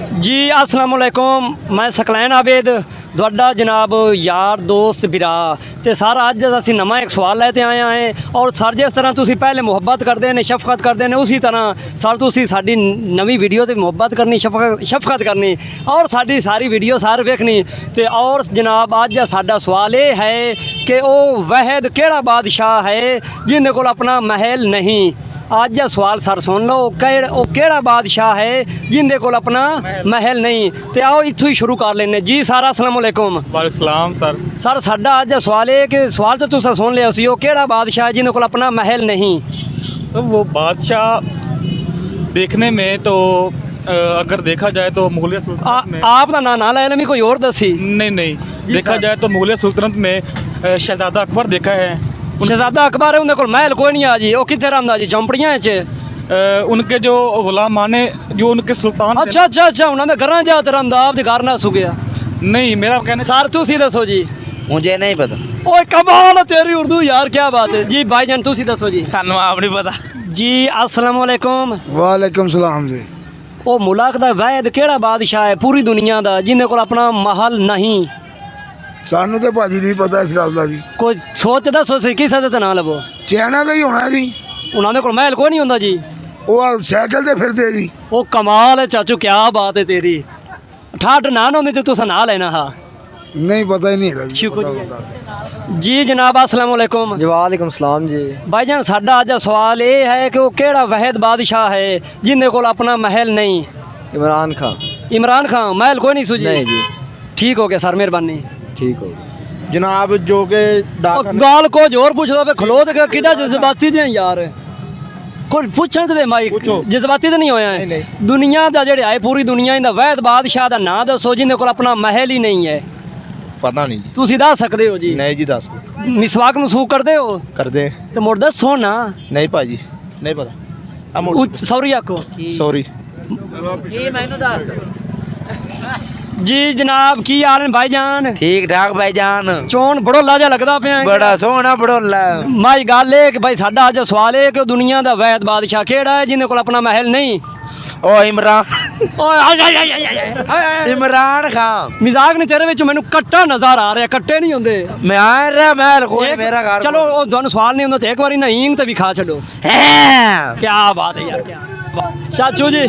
जी अस्सलाम वालेकुम, मैं सकलैन आबिद ਤੁਹਾਡਾ जनाब यार दोस्त बिरा ਤੇ ਸਰ ਅੱਜ ਅਸੀਂ ਨਵਾਂ ਇੱਕ ਸਵਾਲ ਲੈ ਕੇ ਆਏ ਹਾਂ ਔਰ ਸਰ ਜਿਸ ਤਰ੍ਹਾਂ ਤੁਸੀਂ ਪਹਿਲੇ ਮੁਹੱਬਤ ਕਰਦੇ ਨੇ ਸ਼ਫਕਤ ਕਰਦੇ ਨੇ ਉਸੇ ਤਰ੍ਹਾਂ ਸਰ ਤੁਸੀਂ ਸਾਡੀ ਨਵੀਂ ਵੀਡੀਓ ਤੇ ਮੁਹੱਬਤ ਕਰਨੀ ਸ਼ਫਕਤ ਕਰਨੀ ਔਰ ਸਾਡੀ ਸਾਰੀ ਵੀਡੀਓ ਸਾਰ ਵੇਖਣੀ ਤੇ ਔਰ ਜਨਾਬ ਅੱਜ ਸਾਡਾ ਸਵਾਲ ਇਹ ਹੈ ਕਿ ਉਹ ਵਹਿਦ ਕਿਹੜਾ ਬਾਦਸ਼ਾਹ ਹੈ ਜਿਹਦੇ ਕੋਲ ਆਪਣਾ ਮਹਿਲ ਨਹੀਂ। ਅੱਜ ਦਾ ਸਵਾਲ ਸਰ ਸੁਣ ਲਓ, ਉਹ ਕਿਹੜਾ ਬਾਦਸ਼ਾਹ ਹੈ ਜਿਹਦੇ ਕੋਲ ਆਪਣਾ ਮਹਿਲ ਨਹੀਂ। ਤੇ ਆਓ ਇੱਥੋਂ ਹੀ ਸ਼ੁਰੂ ਕਰ ਲੈਂਦੇ ਜੀ। ਸਰ अस्सलाम वालेकुम। वालेकुम सर। सर साडा अज दा सवाल है कि सवाल तो तुसा सुन लिया सी, वो केड़ा बादशाह जिन्हों कोल अपना महल नहीं। तो वो बादशाह देखने में तो अगर देखा जाए तो मुगलिया सुल्तानत में आप दा ना लेना भी कोई और दसी। नहीं देखा जाए तो मुगलिया सुल्तानत में शहजादा अकबर देखा है। शहजादा अकबर है, उन्हें कोल महल कोई नहीं आ जी। वो कितने रहा जी? झोंपड़ियां च। उनके जो गुलाम आने जो उनके सुल्तान अच्छा उन्होंने घर जा रहा आप घर ना सुगया। नहीं मेरा कहना सर तुसी दसो जी। मुझे नहीं पता। ओए कमाल है तेरी उर्दू यार, क्या बात है जी। भाईजान तुसी दसो जी। सानू आप नहीं पता जी अस्सलाम वालेकुम। वालेकुम सलाम जी। ਉਹ ਮੁਲਕ ਦਾ ਵੈਦ ਕਿਹੜਾ ਬਾਦਸ਼ਾਹ ਹੈ ਪੂਰੀ ਦੁਨੀਆ ਦਾ ਜਿਹਦੇ ਕੋਲ ਆਪਣਾ ਮਹਿਲ ਨਹੀਂ? ਸਾਨੂੰ ਤੇ ਭਾਜੀ ਨਹੀਂ ਪਤਾ ਇਸ ਗੱਲ ਦਾ ਜੀ। ਕੋਈ ਸੋਚ ਦੱਸੋ ਸੀ ਕਿਸੇ ਦਾ ਨਾਂ ਲਵੋ। ਚਾਈਨਾ ਦਾ ਹੀ ਹੋਣਾ ਜੀ। ਉਹਨਾਂ ਦੇ ਕੋਲ ਮਹਿਲ ਕੋਈ ਨਹੀਂ ਹੁੰਦਾ ਜੀ। ਉਹ ਸਾਈਕਲ ਤੇ ਫਿਰਦੇ ਜੀ। ਉਹ ਕਮਾਲ ਹੈ ਚਾਚੂ, ਕੀ ਬਾਤ ਹੈ ਤੇਰੀ। ਠਾਠ ਨਾ ਹੁੰਦੀ ਤੇ ਤੁਸੀਂ ਨਾ ਲੈਣਾ। ਹਾਂ नहीं पता ही नहीं है शुक्रिया जी। जनाब अस्सलाम वालेकुम। वालेकुम सलाम जी। भाईजान साडा अज सवाल ये है कि वो केड़ा वहद बादशाह है जिन्हें कोल अपना महल नहीं? इमरान खान। इमरान खान महल कोई नहीं सुझी? नहीं जी। ठीक हो गया सर, मेहरबानी। ठीक हो जनाब जो के गाल को जोर पूछदा पे खलो ते किडा जज्बाती जे यार। कोई पूछण ते माई जज्बाती तो नहीं होया है। दुनिया दा जेड़े आए पूरी दुनिया दा वहद बादशाह दा नाम दसो जिन्हें कोल अपना महल ही नहीं है। पता नहीं जी। तुसी दस सकदे हो जी? नहीं जी दस। मिसवाक मसूक करदे हो? कर दे ते मुड़ दसो ना। नहीं भाजी नहीं पता। सॉरी आखो। सॉरी जी जनाब की हाल है भाईजान? ठीक ठाक भाईजान। चोन बड़ो लाजा लगदा पिया। बड़ा सोहना बड़ोला। माई गल है कि भाई साडा अज सवाल है कि दुनिया दा वैद बादशाह केड़ा है जिन्हें कोल अपना महल नहीं? ओ इमरान खान। मजाक नहीं तेरे विच मैनू कट्टा नजर आ रहा। कट्टे नहीं होंदे। मैं आ रहा महल कोई मेरा घर। चलो ओ तुहानू सवाल नहीं होंदा ते एक बारी ना हींग ते भी खा छड्डो। क्या बात है यार, क्या चाचू जी।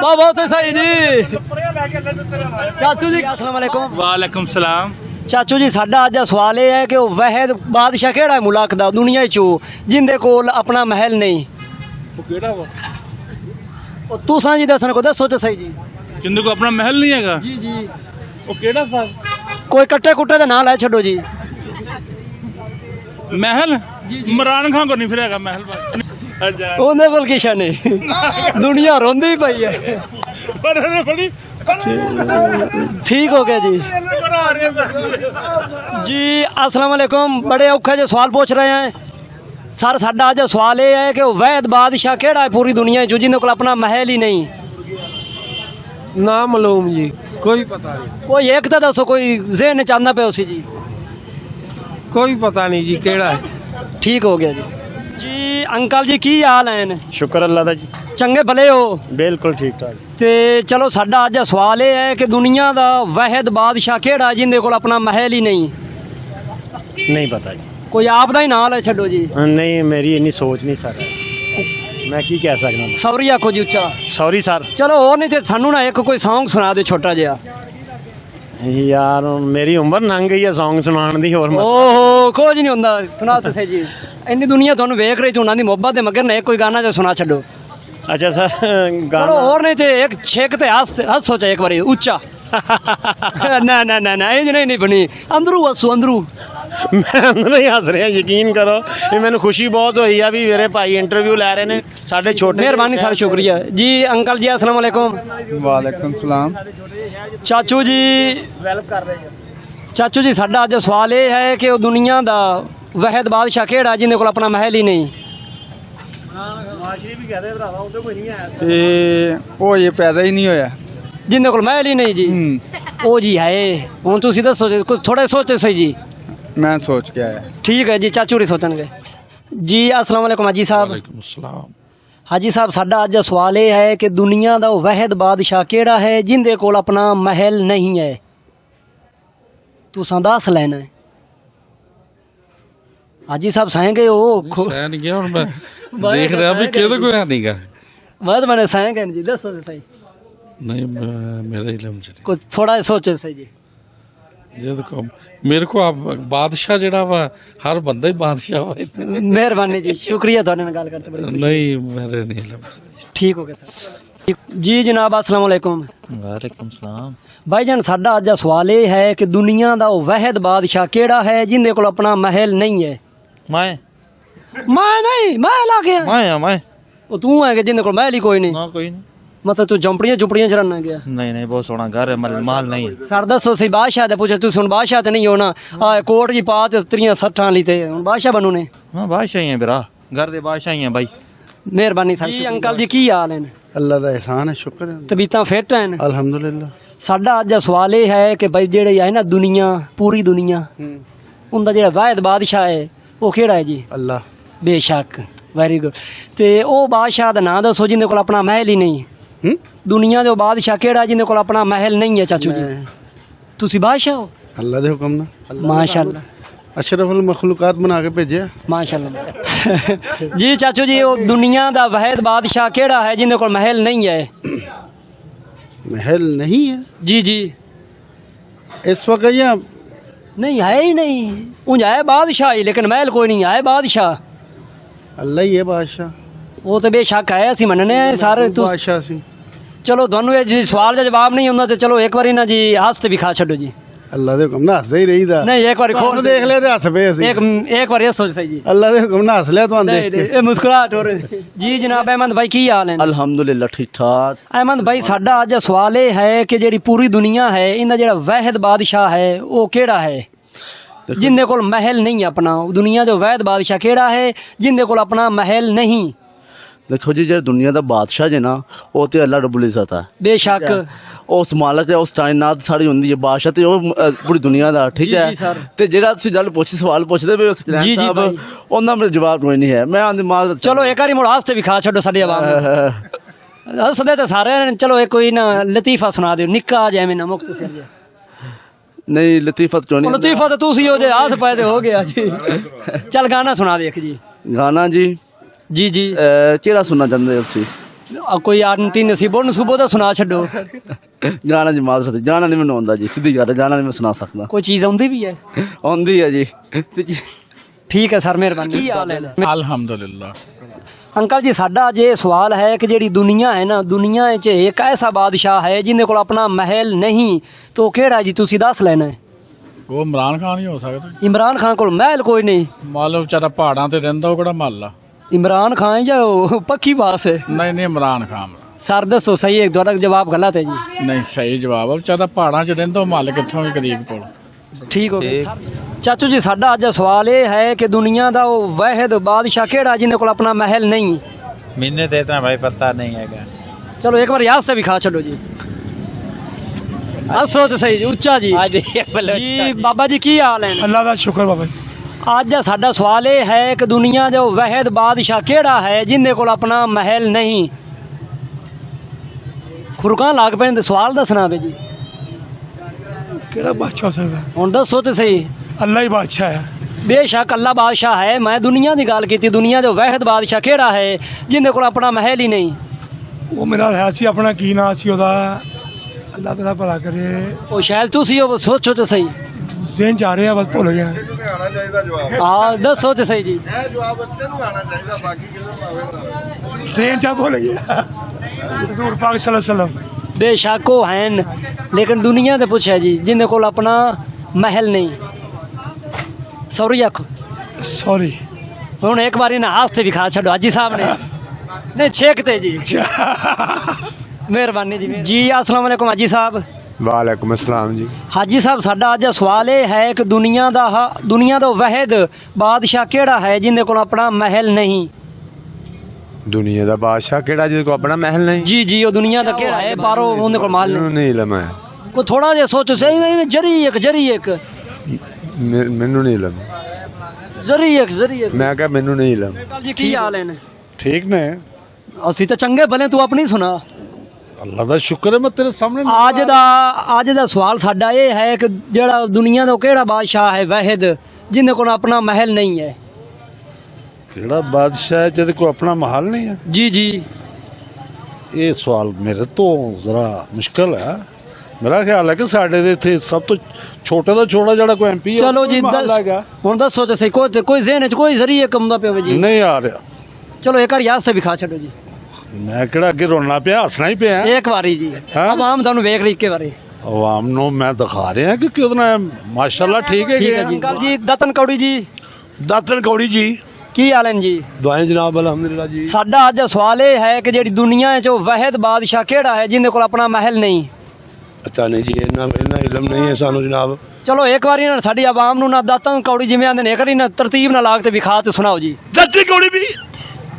बहुत सही जी। चाचू जी अस्सलाम वालेकुम। वालेकुम सलाम। चाचू जी साडा अज सवाल ये है कि वहद बादशाह केड़ा है मुल्क दा दुनिया चो जिंदे कोल अपना महल नहीं? तुसां जी दसना को दसो तो सही जी। जिंदे को अपना महल नहीं हैगा जी जी। वो केड़ा साहब? कोई कट्टे कुट्टे दा नाम लै छड्डो जी। महल इमरान खान को नहीं फिरेगा महल पर। उन्हें कोल किश नहीं। दुनिया रोंदी पई है। ठीक हो गया जी। जी अस्सलाम वालेकुम। बड़े औखे जो सवाल पूछ रहे हैं सर। साडा अज सवाल ये है कि वैद बादशाह केड़ा है पूरी दुनिया जो जिन्हें कोल अपना महल ही नहीं? ना मालूम जी, कोई पता नहीं। कोई एक तो दसो, कोई ज़हन चाहना पे उसी जी। कोई पता नहीं जी केड़ा है। ठीक हो गया जी। जी अंकल जी की हाल है? शुक्र अल्लाह दा जी। चंगे भले हो? बिल्कुल ठीक ठाक। ते चलो साडा अज सवाल ये है कि दुनिया दा वहद बादशाह केड़ा जिंदे कोल अपना महल ही नहीं? नहीं पता जी। कोई आप दा ही नाम है छड्डो जी। नहीं मेरी इन्नी सोच नहीं सर, मैं की कह सकना। सॉरी आखो जी उच्चा। Sorry sir. चलो और नहीं तो सानू ना एक कोई सॉन्ग सुना दे छोटा जिहा यार। मेरी उम्र लंघ गई है सॉन्ग सुनाने दी। और ओहो कुछ नहीं होंदा, सुना तुसे जी। इन्नी दुनिया तुहानू वेख रही, उन्हां दी मोहब्बत दे मगर ने कोई गाना जो सुना छड्डो। अच्छा सर चलो और नहीं तो एक छेक ते हस सोचा एक बारी उच्चा। ना ना ना ना इंज नहीं बनी। अंदरू हसो अंदरू। मैं अंदर ही हस रहा, यकीन करो। ये मैंने खुशी बहुत हुई है भी मेरे भाई इंटरव्यू लै रहे ने साढ़े छोटे। मेहरबानी सर, शुक्रिया जी। अंकल जी अस्सलाम वालेकुम। वालेकुम सलाम। चाचू जी वेलकम कर रहे हैं। चाचू जी साडा अज सवाल ये है कि दुनिया दा वहद बादशाह केड़ा जिन्हें कोल अपना महल ही नहीं? वो ये पैदा ही नहीं होया जिन्हें कोल महल ही नहीं जी। ओ जी है हुण तुसीं दसो कुछ थोड़ा सोचो सही जी। मैं सोच के आया। ठीक है जी, चाचू री सोचणगे जी। अस्सलाम वालेकुम हाजी साहब। वालेकुम सलाम। ਹਾਜੀ ਸਾਹਿਬ ਸਾਡਾ ਅੱਜ ਦਾ ਸਵਾਲ ਇਹ ਹੈ ਕਿ ਦੁਨੀਆ ਦਾ ਉਹ ਵਾਹਿਦ ਬਾਦਸ਼ਾਹ ਕਿਹੜਾ ਹੈ ਜਿੰਦੇ ਕੋਲ ਆਪਣਾ ਮਹਿਲ ਨਹੀਂ ਹੈ ਤੁਸੀਂ ਦੱਸ ਲੈਣਾ ਹੈ ਹਾਜੀ ਸਾਹਿਬ ਸਾਏਂਗੇ ਉਹ ਸਹਿ ਨਹੀਂ ਗਿਆ ਹੁਣ ਮੈਂ ਦੇਖ ਰਿਹਾ ਵੀ ਕਿਹਦੇ ਕੋਈ ਹੈ ਨਹੀਂਗਾ ਬਾਅਦ ਮੈंने ਸਾਏਂਗੇ ਜੀ ਦੱਸੋ ਸਹੀ नहीं मेरा इलम च कुछ थोड़ा सोचो सही जी जद को मेरे को आप बादशाह जड़ा वा हर बंदा ही बादशाह वा मेहरबानी जी शुक्रिया थोड़े नाल गल करते बड़ी नहीं मेरे नहीं इलम ठीक हो गया सर जी जनाब अस्सलाम वालेकुम वालेकुम सलाम भाईजान साडा अज दा सवाल ये है कि दुनिया दा वो वाहिद बादशाह केड़ा है जिंदे कोल अपना महल नहीं है मैं नहीं महल आ गया मैं वो तू है कि जिंदे कोल महल ही कोई नहीं ना कोई नहीं मतलब तू झुंपड़ियां झुंपड़ियां चढ़ना गया नहीं बहुत सोना घर है माल नहीं है सर दसो सही बादशाह दे पूछे तू सुन बादशाह ते नहीं होना आ कोट जी पा ते 63 ली ते हुन बादशाह बनू ने हाँ बादशाह ही है बिरा घर दे बादशाह ही है भाई मेहरबानी सर जी अंकल जी की हाल है अल्लाह दा एहसान है शुक्र है तबीयतां फिट हैं अल्हम्दुलिल्लाह साडा अज दा सवाल ये है कि भाई जेड़े है ना दुनिया पूरी दुनिया उनदा जेड़ा वाहिद बादशाह है वो केड़ा है जी अल्लाह बेशक वेरी गुड ते ओ बादशाह दा नाम दसो जिंदे कोल अपना महल ही नहीं दुनिया जो बादशाह केड़ा जिंदे कोल अपना महल नहीं है चाचू जी तुसी बादशाह हो अल्लाह दे हुक्म नाल माशाअल्लाह अशरफुल मखलूकात बना के भेजे माशाअल्लाह जी चाचू जी वो दुनिया दा वाहिद बादशाह केड़ा है जिंदे कोल महल नहीं है महल नहीं है जी जी इस वक्त या नहीं है ही नहीं उंज है बादशाह ही लेकिन महल कोई नहीं है बादशाह अल्लाह ही है बादशाह वो तो बेशक है ਅਸੀਂ ਮੰਨਨੇ ਆ ਸਾਰੇ ਤੁਸੀਂ बादशाह सी ਚਲੋ ਤੁਹਾਨੂੰ ਇਹ ਜੀ ਸਵਾਲ ਦਾ ਜਵਾਬ ਨਹੀਂ ਹੁੰਦਾ ਤੇ ਚਲੋ ਇੱਕ ਵਾਰੀ ਨਾ ਜੀ ਹੱਸ ਤੇ ਵੀ ਖਾ ਛੱਡੋ ਜੀ अल्लाह दे हुक्म नाल हसदे ही रहीदा नहीं एक बार खोल देख ले ते हस पे सी एक बार ये सोच सही जी अल्लाह दे हुक्म नाल हस लिया तुहां नहीं देख नहीं ये मुस्कुराहट हो रही जी जनाब अहमद भाई की हाल है अल्हम्दुलिल्लाह ठीक ठाक अहमद भाई साडा ਅੱਜ ਸਵਾਲ ਇਹ ਹੈ ਕਿ ਜਿਹੜੀ ਪੂਰੀ ਦੁਨੀਆ ਹੈ ਇਹਦਾ ਜਿਹੜਾ ਵਾਹਿਦ ਬਾਦਸ਼ਾਹ ਹੈ ਉਹ ਕਿਹੜਾ ਹੈ ਜਿੰਦੇ ਕੋਲ ਮਹਿਲ ਨਹੀਂ ਆਪਣਾ ਦੁਨੀਆ ਜੋ ਵਾਹਿਦ ਬਾਦਸ਼ਾਹ ਕਿਹੜਾ ਹੈ ਜਿੰਦੇ ਕੋਲ ਆਪਣਾ ਮਹਿਲ ਨਹੀਂ देखो जी जो दुनिया का बादशाह जे ना वो तो अल्लाह रब्बुल इज़्ज़त है बेशक उस मालक है उस ताइनात सारी होंदी है बादशाह ते वो पूरी दुनिया दा ठीक जी, है जी सर। ते जेड़ा तुसी गल पुछ सवाल पुछदे पे उस जी, जी भाई। ओंदा मेरा जवाब कोई नहीं है मैं आंदी माल चलो एक बारी मुड़ हाथ ते भी खा छड्डो साडी आवाम हसदे ते सारे ने चलो एक कोई ना लतीफा सुना दियो निक्का जिवें ना मुख्तसर जिहा नहीं लतीफत क्यों नहीं लतीफा तो तुसी हो जे हाथ पाए ते हो गया जी चल गाना सुना दे एक जी गाना जी जी जी केड़ा सुनना चाहंदे हो तुसी कोई आंटी नसीबो नसूबो दा सुना छड्डो गाना जी माजरत गाना नहीं मैं आंदा जी सीधी गल गाना नहीं मैं सुना सकदा कोई चीज आउंदी भी है आंदी है जी ठीक है सर मेहरबानी की हाल है अल्हम्दुलिल्लाह अंकल जी साडा अज ये सवाल है कि जेड़ी दुनिया है ना दुनिया च एक ऐसा बादशाह है जिंदे कोल अपना महल नहीं तो केड़ा जी तुसी दस लेना है वो इमरान खान ही हो सकदा इमरान खान कोल महल कोई नहीं मालो बेचारा पहाड़ां ते रहिंदा ਉਹ ਕਿਹੜਾ ਮਹੱਲਾ इमरान खान या वो पक्की बात है नहीं इमरान खान सर दसो सही है ਤੁਹਾਡਾ जवाब गलत है जी नहीं सही जवाब है बेचारा पहाड़ां 'ਚ ਰਹਿੰਦਾ ਉਹ ਮਹੱਲ ਕਿੱਥੋਂ ਵੀ ਕਰੀਬ ਕੋਲ ठीक हो गया चाचू जी साडा अज सवाल ये है कि दुनिया का वो वाहिद बादशाह केड़ा जिंदे कोल अपना महल नहीं मैंने तो इतना भाई पता नहीं है चलो एक बार याद से भी खा छो जी हसो तो सही उच्चा जी जी बाबा जी की हाल है अल्लाह दा शुक्र बाबा जी ਅੱਜ ਦਾ ਸਾਡਾ ਸਵਾਲ ਇਹ ਹੈ ਕਿ ਦੁਨੀਆ ਦਾ ਵਾਹਿਦ ਬਾਦਸ਼ਾਹ ਕਿਹੜਾ ਹੈ ਜਿੰਦੇ ਕੋਲ ਆਪਣਾ ਮਹਿਲ ਨਹੀਂ ਖੁਰਕਾਂ ਲੱਗ ਪੈਣ ਤੇ ਸਵਾਲ ਦੱਸਣਾ ਵੇ ਜੀ केड़ा बादशाह हो सकदा ਹੁਣ ਦੱਸੋ ਤੇ ਸਹੀ अल्लाह ही बादशाह है बेशक अल्लाह बादशाह है मैं दुनिया की गल की दुनिया जो वाहिद बादशाह केड़ा है जिंदे कोल अपना महल ही नहीं वो मेरा है सी अपना की नाम सी ओदा अल्लाह तेरा भला करे वो शायद तुसी हो सोचो तो सही ज़हन जा रहे हैं बस भुल गया हाँ दसो तो सही जी ज़हन चा भुल गया हज़ूर पाक सल्लल्लाहु अलैहि वसल्लम बेशक वो हैं लेकिन दुनिया तो पूछा जी जिंदे कोल अपना महल नहीं सॉरी आखो सॉरी हूँ एक बार इन्हें हाथ से भी खा छो हाजी साहब ने नहीं छेकते जी मेहरबानी जी जी अस्सलाम वालेकुम हाजी साहब वालेकुम अस्सलाम जी हाजी साहब साडा अज सवाल ये है कि दुनिया का वाहिद बादशाह केड़ा है जिंदे कोल अपना महल नहीं दुनिया दा बादशाह केड़ा जिहदे को अपना महल नहीं जी जी वो दुनिया का केड़ा है बारो उनके कोल माल मैनू नहीं इलम है को थोड़ा जिहा सोचो सही जरी एक मैनू नहीं इलम जरी एक मैं क्या मैनू नहीं इलम जी की हाल है ठीक ने ਅਸੀਂ ਤਾਂ ਚੰਗੇ ਭਲੇ, ਤੂੰ ਆਪਣੀ ਸੁਣਾ। ਅੱਲਾ ਦਾ ਸ਼ੁਕਰ ਹੈ ਮੈਂ ਤੇਰੇ ਸਾਹਮਣੇ ਅੱਜ ਦਾ ਸਵਾਲ ਸਾਡਾ ਇਹ ਹੈ ਕਿ ਜਿਹੜਾ ਦੁਨੀਆ ਦਾ ਕਿਹੜਾ ਬਾਦਸ਼ਾਹ ਹੈ ਵਾਹਿਦ ਜਿਹਦੇ ਕੋਲ ਆਪਣਾ ਮਹਿਲ ਨਹੀਂ ਹੈ? ਕਿਹੜਾ ਬਾਦਸ਼ਾਹ ਹੈ ਜਿਹਦੇ ਕੋਲ ਆਪਣਾ ਮਹਿਲ ਨਹੀਂ ਹੈ? ਜੀ ਜੀ। ਇਹ ਸਵਾਲ ਮੇਰੇ ਤੋਂ ਜ਼ਰਾ ਮੁਸ਼ਕਲ ਹੈ। ਮੇਰਾ ਖਿਆਲ ਹੈ ਕਿ ਸਾਡੇ ਦੇ ਇੱਥੇ ਸਭ ਤੋਂ ਛੋਟੇ ਦਾ ਛੋਟਾ ਜਿਹੜਾ ਕੋਈ ਐਮਪੀ ਹੈ ਚਲੋ ਜੀ, ਹੁਣ ਦੱਸੋ ਤੇ ਸਹੀ, ਕੋਈ ਜ਼ਿਹਨ 'ਚ ਕੋਈ ਜ਼ਰੀਏ ਕੰਮ ਦਾ ਪਿਆ ਜੀ? ਨਹੀਂ ਆ ਰਿਹਾ। ਚਲੋ ਇੱਕ ਵਾਰ ਯਾਦ ਸੇ ਵਿਖਾ ਛੱਡੋ ਜੀ। ਮੈਂ ਕਿਹੜਾ ਅੱਗੇ ਰੋਣਾ ਪਿਆ, ਹੱਸਣਾ ਹੀ ਪਿਆ। ਇੱਕ ਵਾਰੀ ਜੀ, ਹੈਂ? ਆਵਾਮ ਤੁਹਾਨੂੰ ਵੇਖ ਰਹੀ ਇੱਕੇ ਵਾਰੀ। ਆਵਾਮ ਨੂੰ ਮੈਂ ਦਿਖਾ ਰਿਹਾ ਕਿ ਉਹਦੇ ਨਾਲ ਮਾਸ਼ਾਅੱਲਾ ਠੀਕ ਹੈ ਠੀਕ ਹੈ ਜੀ। ਅੰਕਲ ਜੀ ਦਤਨ ਕੌੜੀ ਜੀ, ਦਾਤਨ ਕੌੜੀ ਜੀ, ਕੀ ਹਾਲ ਹਨ ਜੀ? ਦੁਆਏ ਜਨਾਬ, ਅਲਹਮਦੁਲਿਲਾ ਜੀ। ਸਾਡਾ ਅੱਜ ਦਾ ਸਵਾਲ ਇਹ ਹੈ ਕਿ ਜਿਹੜੀ ਦੁਨੀਆ 'ਚ ਉਹ ਵਾਹਿਦ ਬਾਦਸ਼ਾਹ ਕਿਹੜਾ ਹੈ ਜਿਹਦੇ ਕੋਲ ਆਪਣਾ ਮਹਿਲ ਨਹੀਂ? ਪਤਾ ਨਹੀਂ ਜੀ, ਇੰਨਾ ਇਲਮ ਨਹੀਂ ਹੈ ਸਾਨੂੰ ਜਨਾਬ। ਚਲੋ ਇੱਕ ਵਾਰੀ ਨਾ ਸਾਡੀ ਆਵਾਮ ਨੂੰ ਨਾ ਦਾਤਨ ਕੌੜੀ ਜਿਵੇਂ ਆਂਦੇ ਨੇ, ਇੱਕ ਵਾਰੀ ਨਾ ਤਰਤੀਬ ਨਾਲ ਲਾਗ ਤੇ ਵਿਖਾ ਤੇ ਸੁਣਾਓ ਜੀ। ਦਾਤਨ ਕੌੜੀ ਵੀ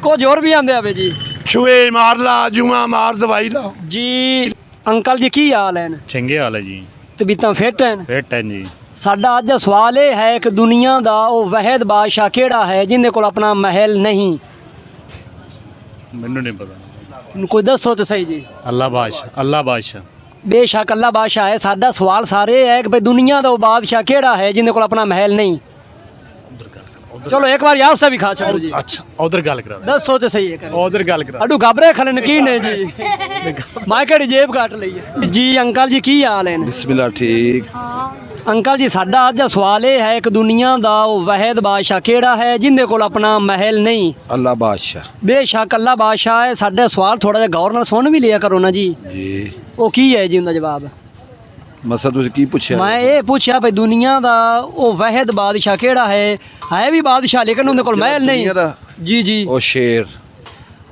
ਕੁਝ ਹੋਰ ਵੀ ਆਂਦੇ ਆਵੇ ਜੀ। ਛੂਏ ਮਾਰ ਲਾ, ਜੂਆ ਮਾਰ, ਦਵਾਈ ਲਾ। ਜੀ ਅੰਕਲ ਜੀ ਕੀ ਹਾਲ ਹਨ? ਚੰਗੇ ਹਾਲ ਹੈ ਜੀ, ਤਬੀਅਤਾਂ ਫਿੱਟ ਹਨ? ਫਿੱਟ ਹੈ ਜੀ। ਸਾਡਾ ਅੱਜ ਦਾ ਸਵਾਲ ਇਹ ਹੈ ਕਿ ਦੁਨੀਆ ਦਾ ਉਹ ਵਾਹਿਦ ਬਾਦਸ਼ਾਹ ਕਿਹੜਾ ਹੈ ਜਿਹਦੇ ਕੋਲ ਆਪਣਾ ਮਹਿਲ ਨਹੀਂ? ਮੈਨੂੰ ਨਹੀਂ ਪਤਾ। ਕੋਈ ਦੱਸੋ ਤੇ ਸਹੀ ਜੀ। ਅੱਲਾ ਬਾਦਸ਼ਾਹ। ਬੇਸ਼ੱਕ ਅੱਲਾ ਬਾਦਸ਼ਾਹ ਹੈ। ਸਾਡਾ ਸਵਾਲ ਸਾਰੇ ਹੈ ਕਿ ਭਈ ਦੁਨੀਆ ਦਾ ਉਹ ਬਾਦਸ਼ਾਹ ਕਿਹੜਾ ਹੈ ਜਿਹਦੇ ਕੋਲ ਆਪਣਾ ਮਹਿਲ ਨਹੀਂ? ਚਲੋ ਇੱਕ ਵਾਰ ਯਾਦ ਸੇ ਵਿਖਾ ਛੱਡੋ ਜੀ। ਅੱਛਾ ਉਧਰ ਗੱਲ ਕਰਾ, ਦੱਸੋ ਤੇ ਸਹੀ ਹੈ। ਉਧਰ ਗੱਲ ਕਰਾ। ਅਡੂ ਘਬਰੇ ਖਲਨ ਕੀ ਨੇ ਜੀ? ਮੈਂ ਕਿਹੜੀ ਜੇਬ ਕੱਟ ਲਈ ਹੈ ਜੀ। ਅੰਕਲ ਜੀ ਕੀ ਹਾਲ ਹੈ? ਬਿਸਮਿਲ੍ਲਾ, ਠੀਕ। ਅੰਕਲ ਜੀ ਸਾਡਾ ਅੱਜ ਦਾ ਸਵਾਲ ਇਹ ਹੈ ਕਿ ਦੁਨੀਆ ਦਾ ਉਹ ਵਾਹਿਦ ਬਾਦਸ਼ਾਹ ਕਿਹੜਾ ਹੈ ਜਿਹਦੇ ਕੋਲ ਆਪਣਾ ਮਹਿਲ ਨਹੀਂ? ਅੱਲਾ ਬਾਦਸ਼ਾਹ ਬੇਸ਼ੱਕ ਅੱਲਾ ਬਾਦਸ਼ਾਹ ਹੈ। ਸਾਡਾ ਸਵਾਲ ਥੋੜਾ ਜਿਹਾ ਗੌਰ ਨਾਲ ਸੁਣ ਵੀ ਲਿਆ ਕਰੋ ਨਾ ਜੀ। ਜੀ। ਉਹ ਕੀ ਹੈ ਜੀ ਉਹਦਾ ਜਵਾਬ? ਮਸਾ ਤੁਸੀਂ ਕੀ ਪੁੱਛਿਆ? ਮੈਂ ਇਹ ਪੁੱਛਿਆ ਭਈ ਦੁਨੀਆ ਦਾ ਉਹ ਵਾਹਿਦ ਬਾਦਸ਼ਾਹ ਕਿਹੜਾ ਹੈ ਵੀ ਬਾਦਸ਼ਾਹ ਲੇਕਿਨ ਉਹਦੇ ਕੋਲ ਮਹਿਲ ਨਹੀਂ। ਜੀ ਜੀ। ਉਹ ਸ਼ੇਰ।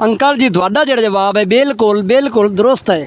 ਅੰਕਲ ਜੀ ਤੁਹਾਡਾ ਜਿਹੜਾ ਜਵਾਬ ਹੈ ਬਿਲਕੁਲ ਦਰੁਸਤ ਹੈ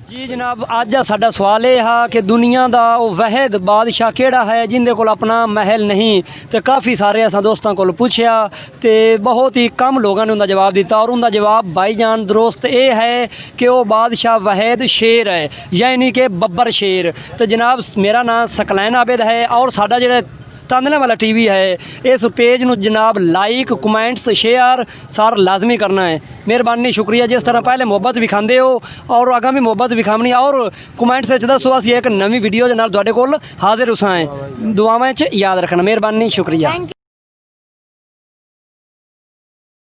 ਜੀ ਜਨਾਬ। ਅੱਜ ਦਾ ਸਾਡਾ ਸਵਾਲ ਇਹ ਹੈ ਕਿ ਦੁਨੀਆ ਦਾ ਉਹ ਵਾਹਿਦ ਬਾਦਸ਼ਾਹ ਕਿਹੜਾ ਹੈ ਜਿਹਦੇ ਕੋਲ ਆਪਣਾ ਮਹਿਲ ਨਹੀਂ? ਤੇ ਕਾਫੀ ਸਾਰੇ ਅਸਾਂ ਦੋਸਤਾਂ ਕੋਲ ਪੁੱਛਿਆ ਤੇ ਬਹੁਤ ਹੀ ਕਮ ਲੋਕਾਂ ਨੇ ਉਹਦਾ ਜਵਾਬ ਦਿੱਤਾ ਔਰ ਉਹਦਾ ਜਵਾਬ ਭਾਈਜਾਨ ਦਰੁਸਤ ਇਹ ਹੈ ਕਿ ਉਹ ਬਾਦਸ਼ਾਹ ਵਾਹਿਦ ਸ਼ੇਰ ਹੈ, ਯਾਨੀ ਕਿ ਬੱਬਰ ਸ਼ੇਰ। ਤੇ ਜਨਾਬ ਮੇਰਾ ਨਾਮ ਸਕਲੈਨ ਆਬਿਦ ਹੈ ਔਰ ਸਾਡਾ ਜਿਹੜਾ ਤਾਂਦਲੇ ਵਾਲਾ टीवी है इस पेज ਨੂੰ जनाब लाइक कमेंट्स शेयर सार लाजमी करना है। मेहरबानी शुक्रिया। जिस तरह पहले मुहब्बत विखाते हो और आगामी मुहब्बत विखावनी और कमेंट्स दसो असीं एक नवी वीडियो दे नाल तुहाडे कोल हाजिर हुसां है। दुआवां च याद रखना। मेहरबानी शुक्रिया।